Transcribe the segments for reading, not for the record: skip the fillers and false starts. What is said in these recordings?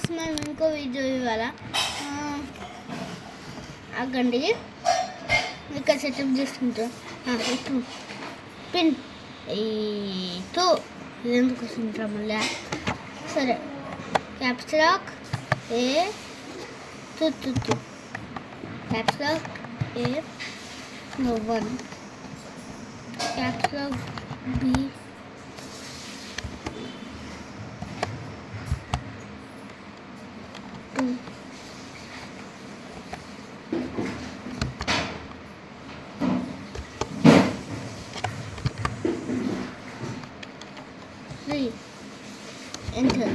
Guys మనం ఇంకో video ఇవ్వాలా ఆగండి ఇక్కడ సెటప్ చేసుకుంటాం ఇటు పిన్ టూ ఇది ఎందుకు వస్తుంటాం మళ్ళీ సరే క్యాప్స్ లాక్ ఏ టూ క్యాప్స్ లాక్ ఏ no 1 caps lock B 2 3 enter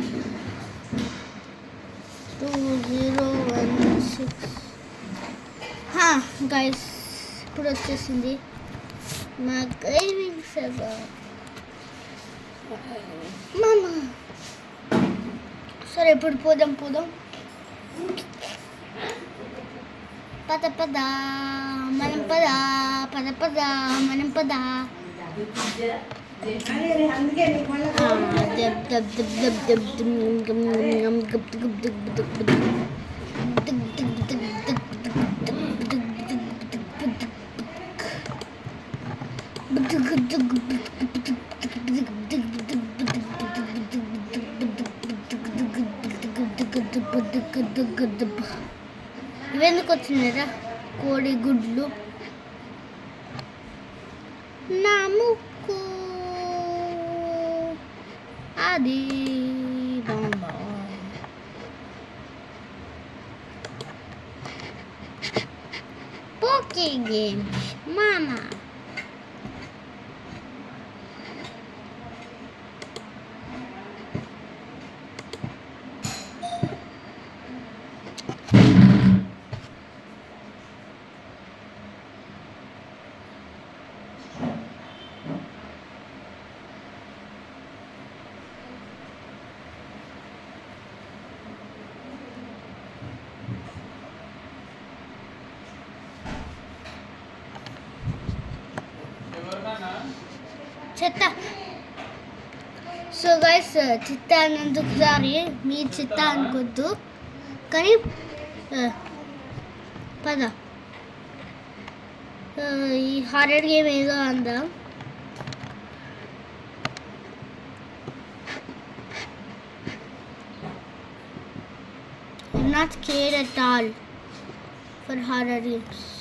2016 guys ఇప్పుడు వచ్చేసింది మా గేమింగ్ సర్వర్ మామా సరే ఇప్పుడు పోదాం పద మనం పద ఇవెందుకు వచ్చినారా కోడి గుడ్లు నా ముక్కు అది బాంబా పోకీ గేమ్స్ మామా చెత్త సో గైస్ చిత్త అన్నందుకు సారీ మీ చిత్త అనుకోద్దు కానీ పద ఈ హారర్ గేమ్ ఏదో అందాం I'm not scared at all for horror games.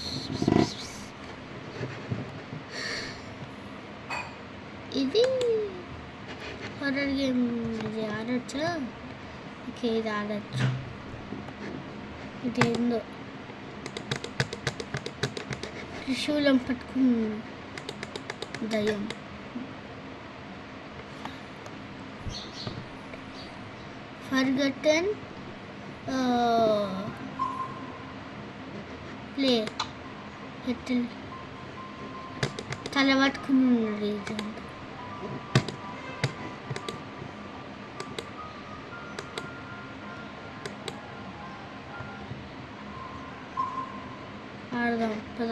ఇది హారర్ గేమ్ ఇది ఆడచ్చా ఓకే ఇది ఆడచ్చు ఇదేందో త్రిశూలం పట్టుకుని దయ్యం ఫర్గటన్ ప్లే పెట్టిల్ తల పట్టుకుని ఉన్నాడు ఇది ఆడదాం పద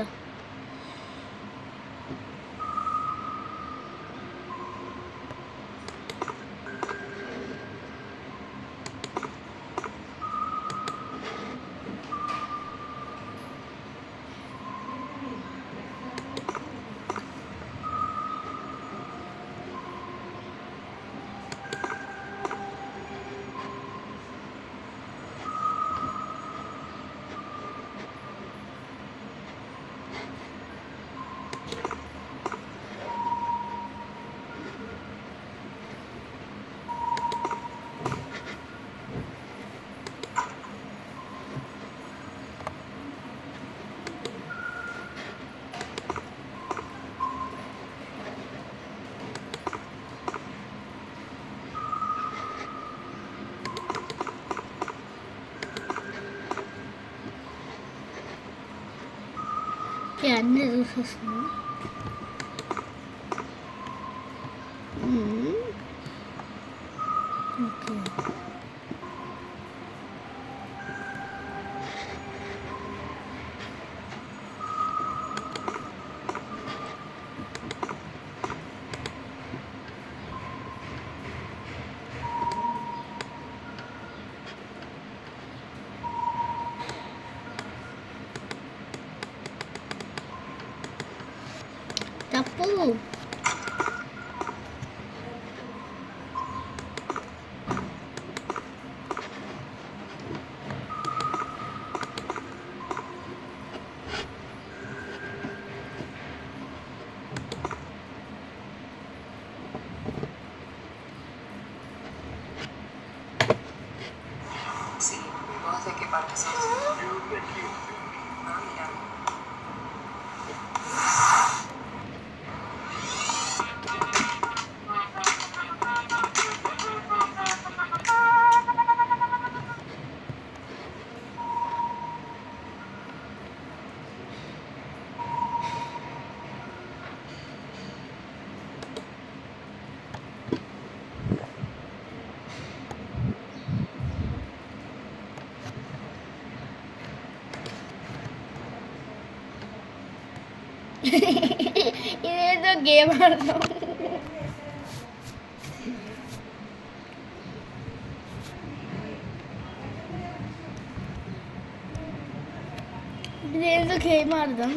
అన్నీ చూసేస్తున్నాను ఓకే ఎందుకు? ఇదేదో గేమ్ ఆడతాం. ఇదేదో గేమ్ ఆడదాం.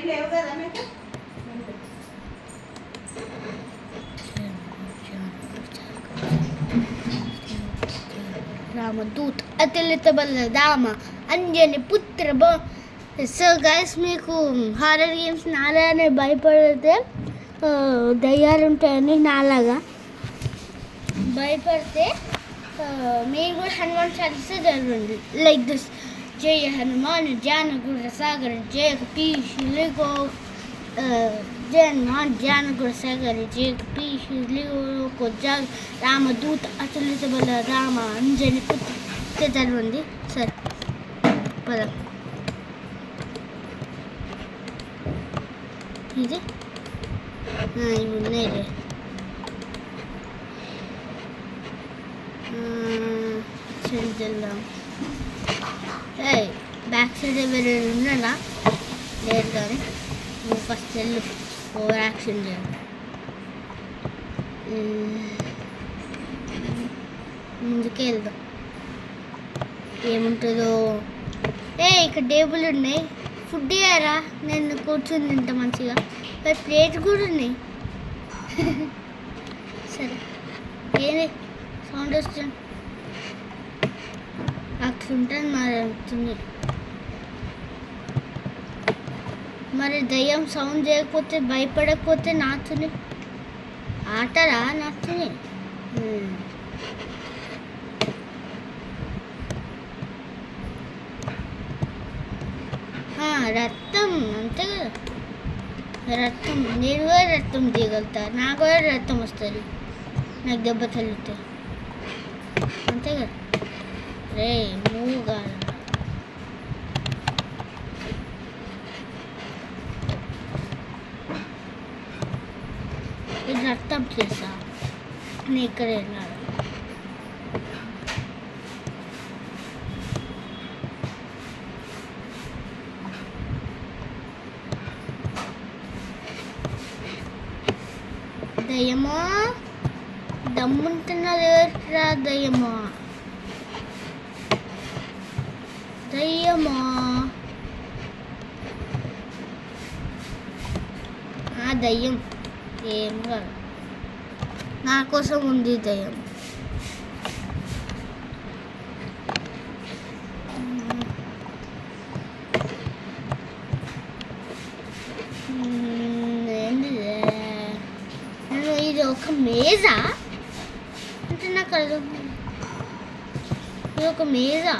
లేవు కదా మీకు రామదూత్ అతిలిత బలరామ అంజని పుత్ర సో గైస్, మీకు హారర్ గేమ్స్ నాలానే భయపడితే దయ్యాలు ఉంటాయని నాలాగా భయపడితే మీరు కూడా హనుమాన్ చాలీసా చదవండి. లైక్ దిస్: జయ హనుమాన్ జ్ఞాన గుణ సాగర జయ కపీష్ లిగో జయ హనుమాన్ జ్ఞాన గుణ సాగర జయ కపీష్ లిగో జాగ రామదూత అతులిత బల రామ అంజని పుత్ర చదవండి. సరే పద. ఇది ఇవి ఉన్నాయి. వెళ్దాం. బ్యాక్ సైడ్ ఎవరైనా ఉన్నానా? లేదు కానీ నువ్వు ఫస్ట్ వెళ్ళు, ఓవర్ యాక్షన్ చేయాలి. ముందుకే వెళ్దాం, ఏముంటుందో. ఇక్కడ టేబుల్ ఉన్నాయి, ఫుడ్ ఇయ్యారా? నేను కూర్చొని తింటా మంచిగా. ప్లేట్ కూడా ఉన్నాయి. సరే, ఏది సౌండ్ వస్తుంది అట్లుంటుంది మరి. అవుతుంది మరి దయ్యం సౌండ్ చేయకపోతే భయపడకపోతే నాచుని ఆటరా? నాచుని రక్తం అంతే కదా, రక్తం. నేను కూడా రక్తం తీయగలుగుతా, నాకు కూడా రక్తం వస్తుంది నాకు దెబ్బ తగిలితే, అంతే కదా. రే మూవ్ కాదు. ఇది రక్తం చేసా, నేను ఇక్కడ వెళ్ళాలి. దయ్యమా దమ్ముంటున్నది రా దయ్యమా దయ్యమా దయ్యం ఏం కాదు నా కోసం ఉంది దయ్యం ఇది ఒక మేజా అంటే నాకు అర్థం ఇది ఒక మేజా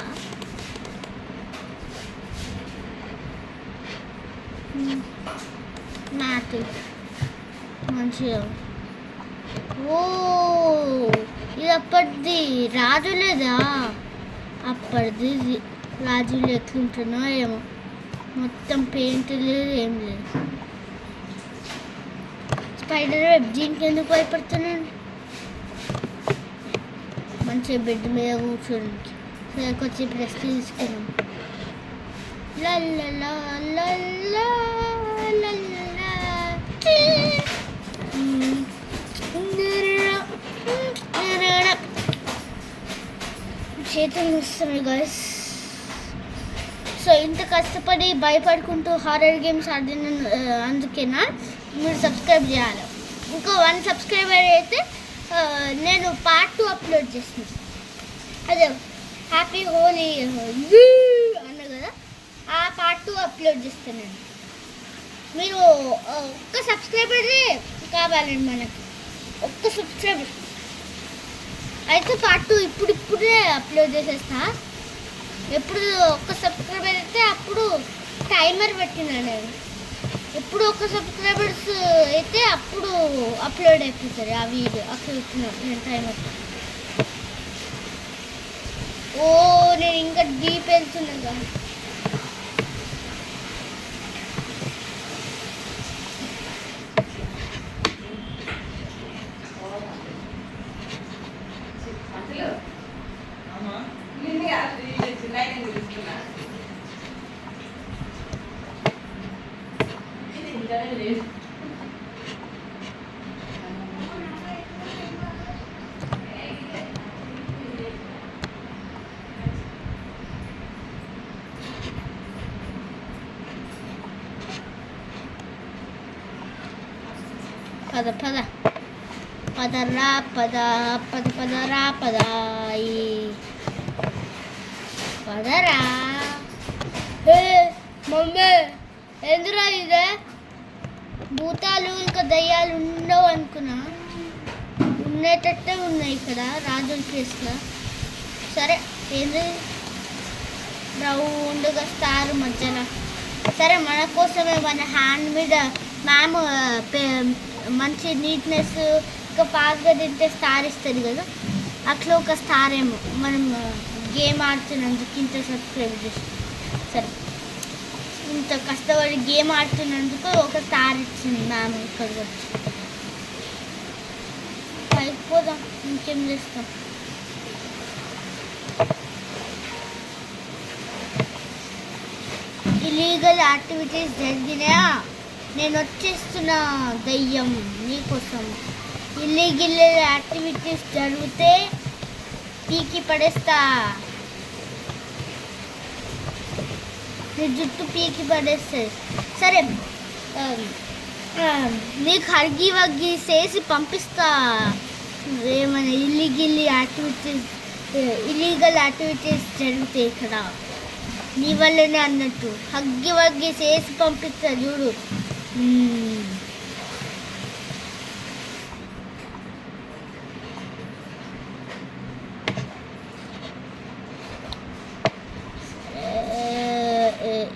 మ్యాట్ మంచిగా ఓ ఇది అప్పటిది రాజులేదా అప్పటిది రాజులు ఎట్లుంటున్నో ఏమో మొత్తం పెయింట్ లేదు ఏం లేదు స్పైడర్ వెబ్ దీనికి ఎందుకు భయపడుతున్నాను మంచిగా బెడ్ మీద కూర్చోడానికి సరే కొంచెం రెస్ట్ తీసుకున్నాం లల్లలా లల్లా లల్లా చేతులు వస్తున్నాయి గైస్ సో ఇంత కష్టపడి భయపడుకుంటూ హారర్ గేమ్స్ ఆడిన అందుకేనా మీరు సబ్స్క్రైబ్ చేయాలి ఇంకో 1 సబ్స్క్రైబర్ అయితే నేను పార్ట్ 2 అప్లోడ్ చేస్తాను అదే హ్యాపీ హోలీ అన్న కదా ఆ పార్ట్ 2 అప్లోడ్ చేస్తాను నేను మీరు ఒక్క సబ్స్క్రైబరే కావాలండి మనకి ఒక్క సబ్స్క్రైబర్ అయితే పార్ట్ 2 ఇప్పుడే అప్లోడ్ చేసేస్తా ఎప్పుడు ఒక్క సబ్స్క్రైబర్ అయితే అప్పుడు టైమర్ పెట్టినా నేను ఎప్పుడు ఒక్క సబ్స్క్రైబర్స్ అయితే అప్పుడు అప్లోడ్ అయిపోతుంది ఆ వీడియో అక్కడ ఇచ్చిన నేను టైమర్ ఓ నేను ఇంకా డీప్ వెళ్తున్నా పద పద పదరా పద పద పదరా పదాయి పదరా హే మమ్మీ ఎందురా ఇదే భూతాలు ఇంకా దయ్యాలు ఉండవు అనుకున్నా ఉండేటట్టే ఉన్నాయి ఇక్కడ రాజుల ప్లేస్లో సరే ఏంది రౌండ్గా స్టార్ మధ్యలో సరే మన కోసమే మన హ్యాండ్ మీద మ్యామ్ మంచి నీట్నెస్ ఇంకా ఫాస్ట్గా తింటే స్టార్ ఇస్తుంది కదా అట్లా ఒక స్టార్ ఏమో మనం గేమ్ ఆడుతున్నందుకు ఇంత సబ్స్క్రైబ్ చేసి సరే ఇంత కష్టపడి గేమ్ ఆడుతున్నందుకు ఒక స్టార్ ఇచ్చింది మ్యామ్ ఇక్కడికి వచ్చి పైకి పోదాం ఇంకేం చేస్తాం ఇల్లీగల్ యాక్టివిటీస్ జరిగినా నేను వచ్చేస్తున్నా దయ్యం నీకోసం ఇల్లీగల్ యాక్టివిటీస్ జరిగితే పీకి పడేస్తా నీ జుట్టు పీకి పడేస్తుంది సరే నీకు హగ్గి వగ్గి చేసి పంపిస్తా ఏమైనా ఇల్లీగల్ యాక్టివిటీస్ జరుగుతాయి ఇక్కడ నీ వల్లనే అన్నట్టు హగ్గి వగ్గి చేసి పంపిస్తా చూడు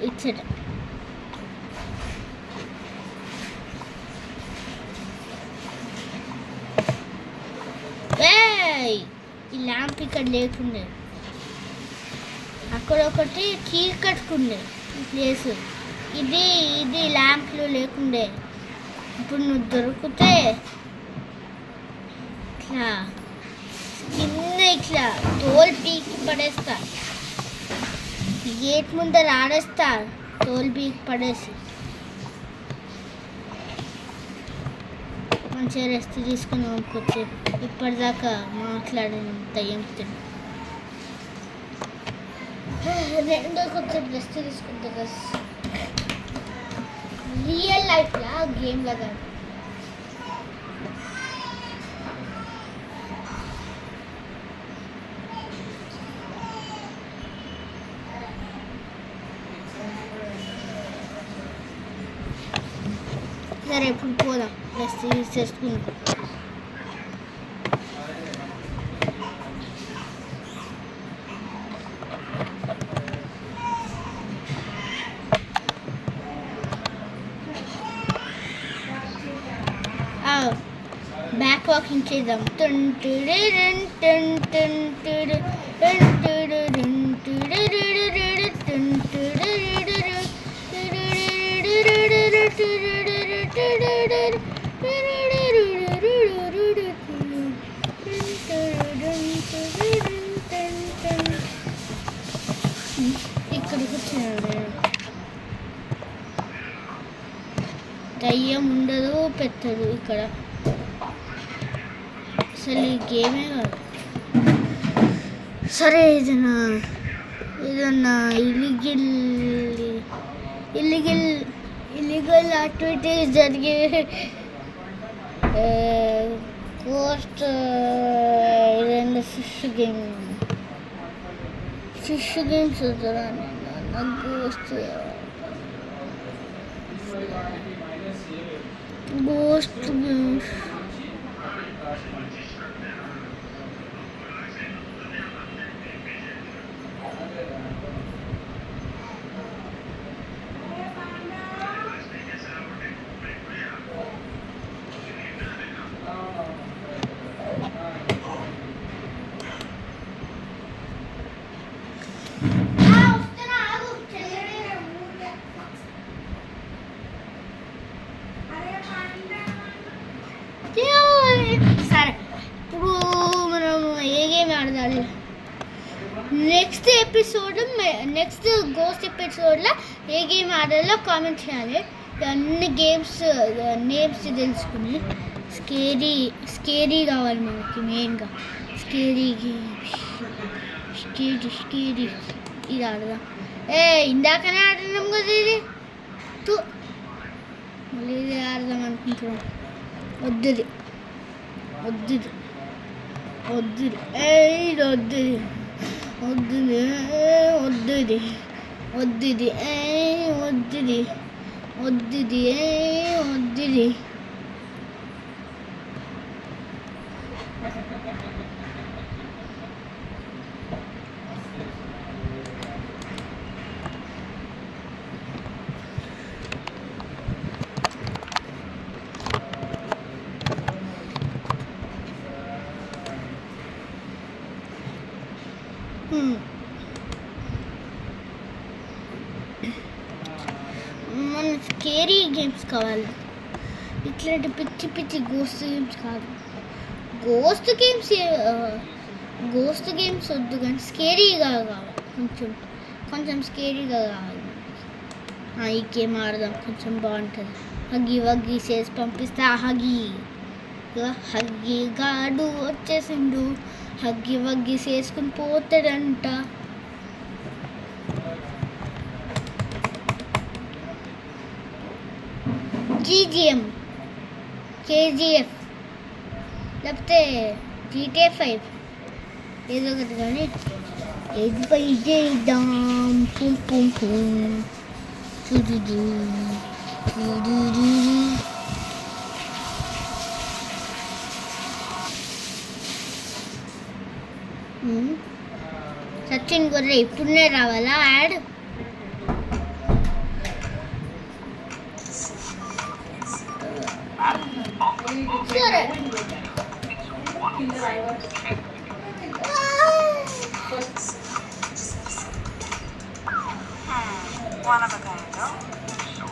ఇచ్చట ఈ ల్యాంప్ ఇక్కడ లేకుండే అక్కడ ఒకటి కీ కట్టుకుండే ప్లేస్ ఇది ల్యాంప్లు లేకుండే ఇప్పుడు నువ్వు దొరికితే ఇట్లా కింద ఇట్లా తోలు పీకి పడేస్తా గేట్ ముందర ఆడేస్తా తోలు పీకి పడేసి మన మంచిగా రెస్ట్ తీసుకుని అనుకోవచ్చు. ఇప్పటిదాకా మాట్లాడినంత ఏం రెండో కొంచెం రెస్ట్ తీసుకుంటా కదా, రియల్ లైఫ్లా గేమ్ లాగా. సరే ఇప్పుడు పోదాం, రెస్ట్ చేసుకుందాం. బ్యాక్ వాకింగ్ చేద్దాం. ఇక్కడికి వచ్చాడు. దయ్యం ఉండదు, పెట్టదు ఇక్కడ. అసలు ఈ గేమే కాదు. సరే ఏదైనా ఇల్లీగల్ యాక్టివిటీస్ జరిగే కోస్ట్ ఏదైనా ఫిష్ గేమ్స్ వద్దురా, నాకు గోస్ట్ గేమ్స్. సరే ఇప్పుడు మనం ఏ గేమ్ ఆడదాలి? నెక్స్ట్ గోస్ట్ ఎపిసోడ్లో ఏ గేమ్ ఆడాలో కామెంట్ చేయాలి. అన్ని గేమ్స్ నేమ్స్ తెలుసుకుని స్కేరీ కావాలి మనకి. మెయిన్గా స్కేరీ గేమ్స్, స్కేరీ ఇది ఆడదాం. ఇందాకనే ఆడినాం కదా ఇది, మళ్ళీ ఇది ఆడదాం అనుకుంటున్నాం. వద్దుది వద్దుది వద్దుది వద్దుది వద్దుది వద్దుది వద్దుది వద్దుది వద్దుది వద్దుది. మన స్కేరీ గేమ్స్ కావాలి. ఇట్లాంటి పిచ్చి గోస్ట్ గేమ్స్ కాదు. గోస్ట్ గేమ్స్ వద్దు, కానీ స్కేరీగా కావాలి. కొంచెం స్కేరీగా కావాలి. ఈ గేమ్ ఆడదాం, కొంచెం బాగుంటుంది. హగ్గి చేసి పంపిస్తా. హగ్గి గాడు వచ్చేసిండు, హగ్గి చేసుకుని పోతాడంట. GGM, KGF లేకపోతే GTA 5 ఏదో ఒకటి, కానీ ఎదిపై చేద్దాం. సచిన్ గొర్రె ఇప్పుడునే రావాలా యాడ్? సరే one of a kind, no? So,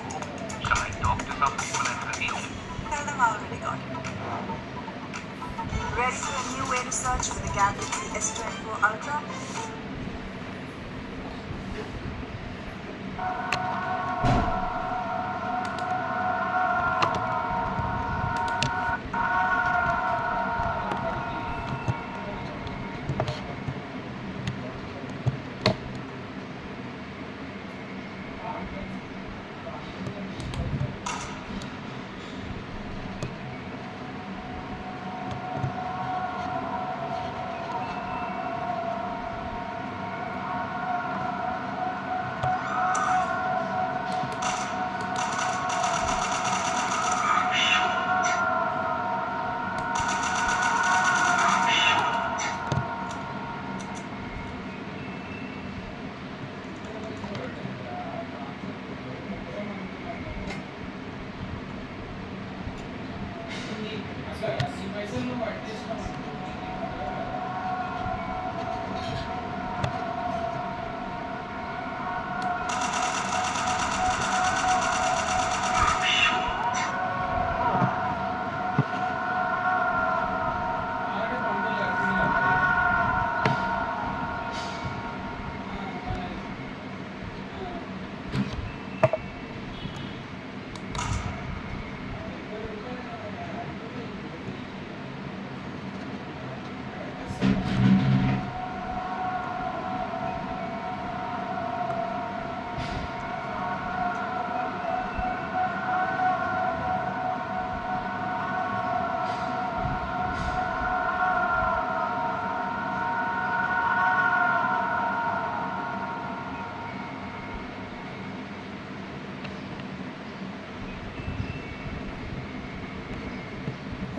shall I talk to some people and reveal? Tell them I already got it. Ready for a new way to search for the Galaxy S24 Ultra?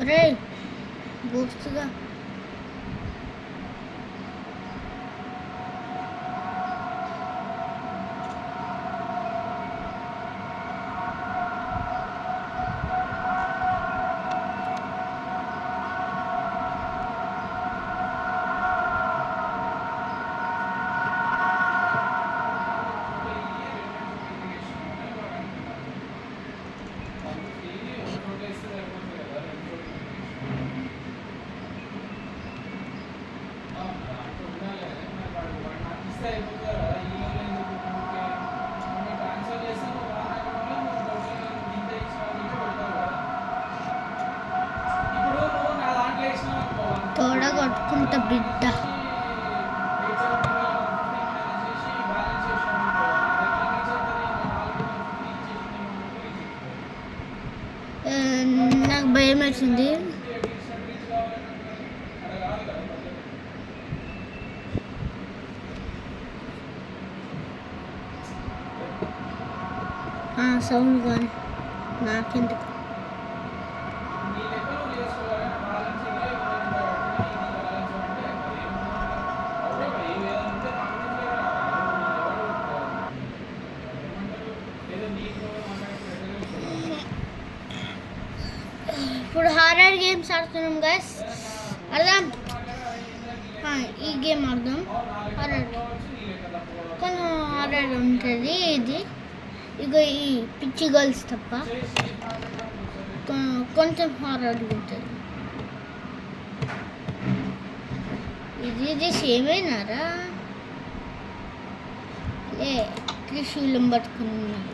రే గోస్తుగా తోడ కొట్టుకుంటా బిడ్డ. నాకు భయం వేసింది. Sound కానీ నాకెందుకు. ఇప్పుడు horror games ఆడుతున్నాం గైస్. ఆడదాం. ఈ గేమ్ ఆడదాం. హారర్ కొంచెం హారర్ ఉంటుంది ఇది. ఇక ఈ పిచ్చి గర్ల్స్ తప్ప కొంచెం హారర్ ఉంటుంది. ఇది సేమేనారా? లే త్రిశూలం పట్టుకుని ఉన్నారు.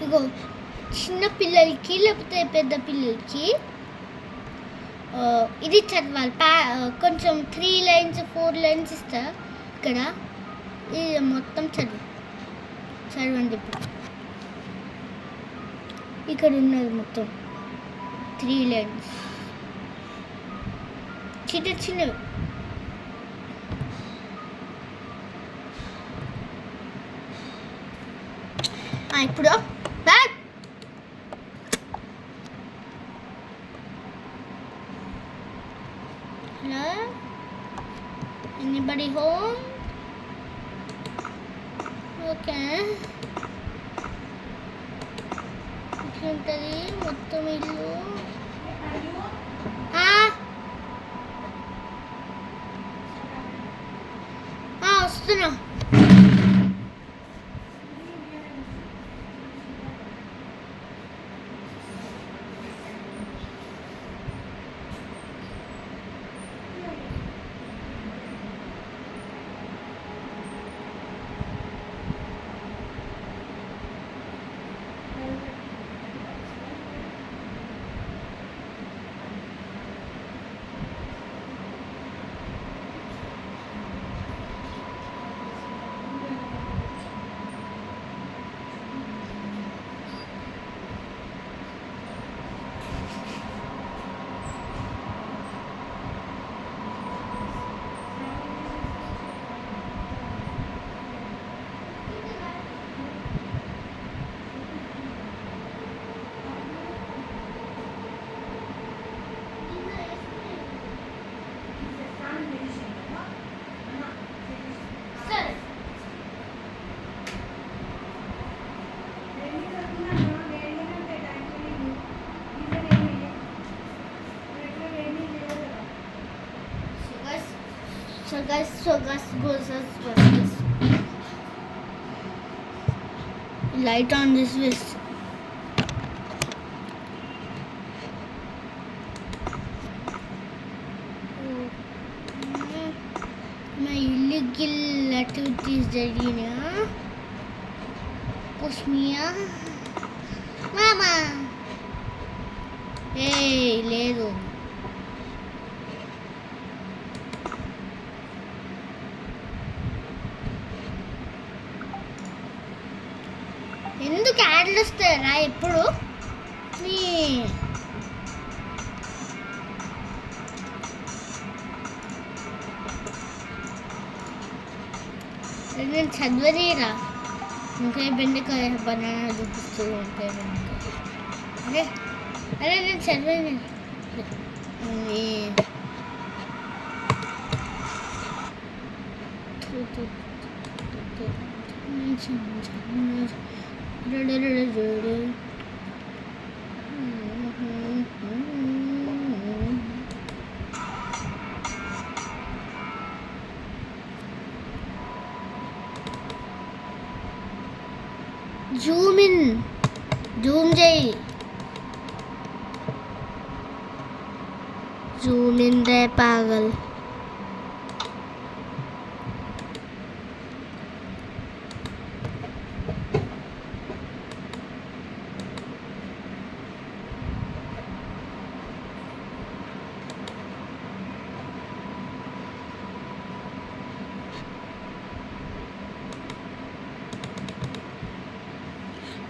ఇగో చిన్న పిల్లలకి లేకపోతే పెద్ద పిల్లలకి ఇది చదవాలి. కొంచెం 3 lines 4 lines ఇస్తా ఇక్కడ. ఇది మొత్తం చదవండి. ఇప్పుడు ఇక్కడ ఉన్నది మొత్తం 3 lines చిన్నవి. ఇప్పుడు back. Hello, anybody home? Okay, ఇట్లుంటుంది మొత్తం ఇల్లు. వస్తున్నా. So guys, light on this list. My illegal activities జరిగినా push me. అమ్మా ఏ లేదు ఎందుకు యాడ్లు వస్తాయరా ఎప్పుడు నీ నేను చదవనీరా ఇంకా బెండకాయ బనానా చూపిస్తూ ఉంటాయి బెండకాయ అరే అరే నేను చదవని జూమ్ ఇన్ జూమ్ చేయి జూమ్ ఇన్ రే పాగల్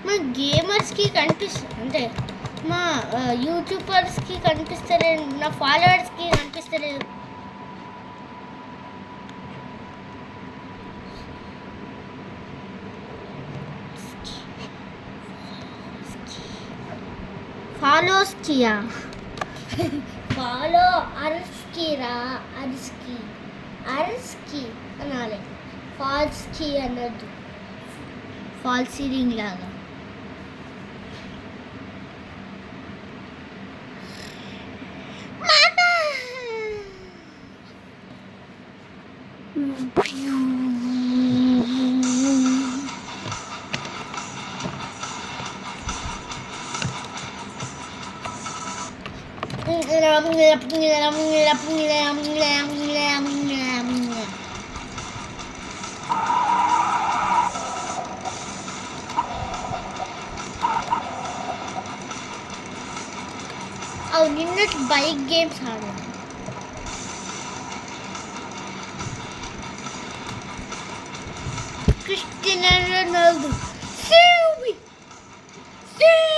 మా గేమర్స్కి కనిపిస్తుంది అంటే మా యూట్యూబర్స్కి కనిపిస్తలేదు నా ఫాలోవర్స్కి కనిపిస్తలేదు ఫాలోస్కియా ఫాలో అర్స్కిరా అర్స్కి అనాలి ఫాల్స్కి అన్నది ఫాల్ సీలింగ్ లాగా నిన్న బైక్ గేమ్స్ ఆడాను Cristiano Ronaldo. Sim! Sim!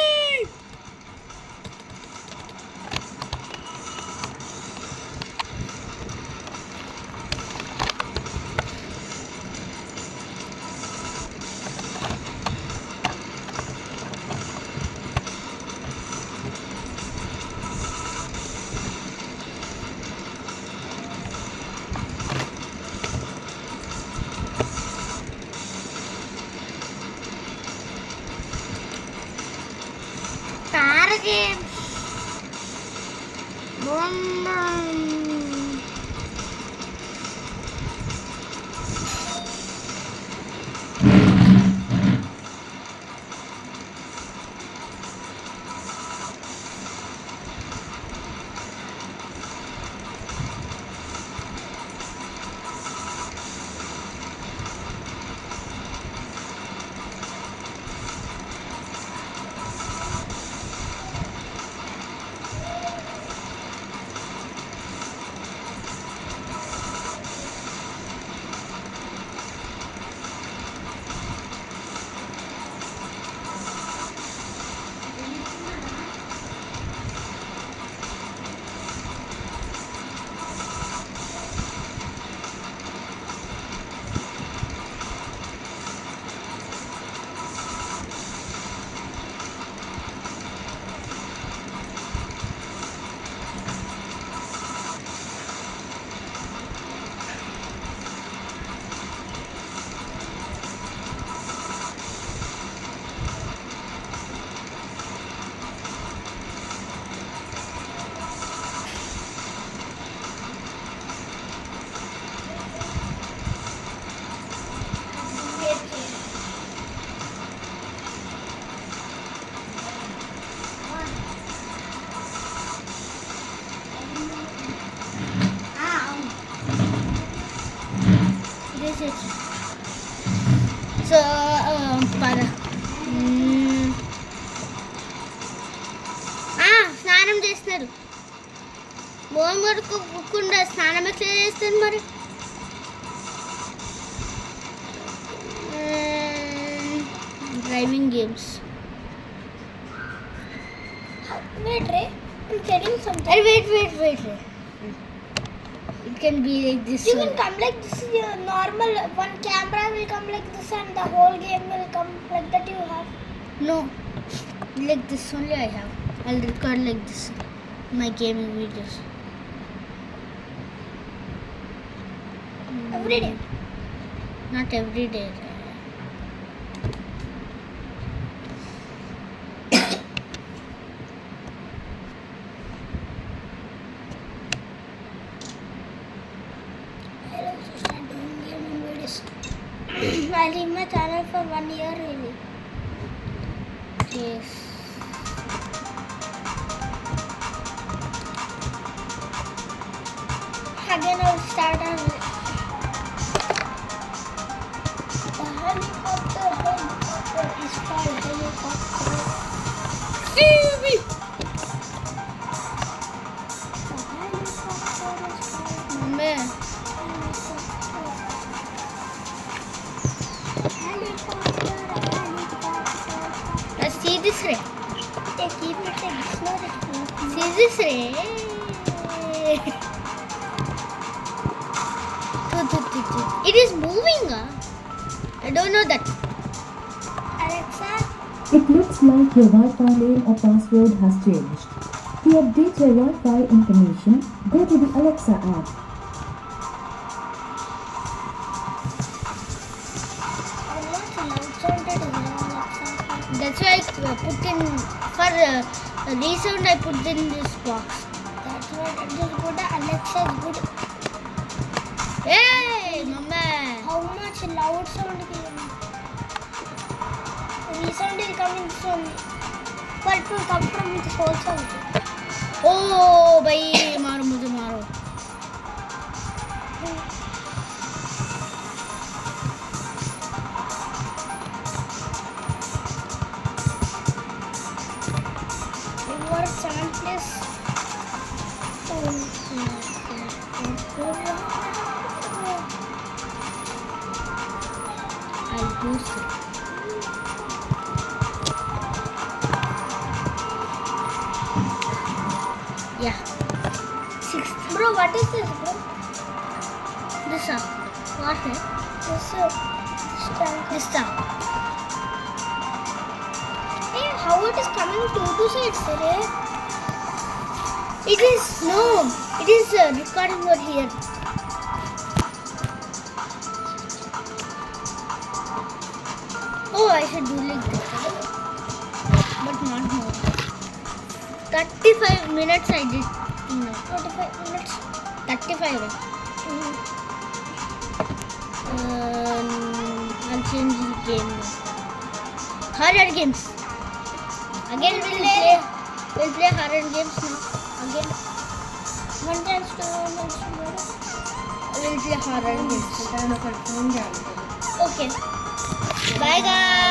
Game. Boom, boom. Mohan వరకు కుక్కుండా స్నానం ఎట్లా చేస్తుంది మరి driving games Wait, Ray. I'm telling something. wait it can be like this You one. can come like this. Your normal one camera will come like this, and the whole game will come like that. You have. No, like this only I have. I'll record like this my gaming videos. Every day. Not every day. I'll also start doing gaming videos. I'll leave my channel for 1 year really. Yes. Again, I'll start on the helicopter is called helicopter. The helicopter is called Mummy, helicopter. let's see this ray. They keep it like this, no, See this ray. It is moving. I don't know that. Alexa, It looks like your Wi-Fi name or password has changed. To update your Wi-Fi information, go to the Alexa app. I want to loud sounded Alexa. That's why I put in for resound. I put in this box. That's what it is good. Alexa is good. Hey, mama. How much loud sound came? Resound is coming from, but it will come from the whole sound. Oh, भाई मारो मुझे मारो. Your chant is. I'll boost it. Yeah. 6th. Bro, what is this, bro? This up. What है? This tank. This up. Hey, how it is coming to two sides, sir? It is no. It is recording over here. Oh, I should do like this, but not more. 35 minutes I did. No, 45 minutes. 35. I'll change the game now. Horror games. Again we'll play horror games now. Again One chance to one. we'll play horror games. Okay. Bye guys.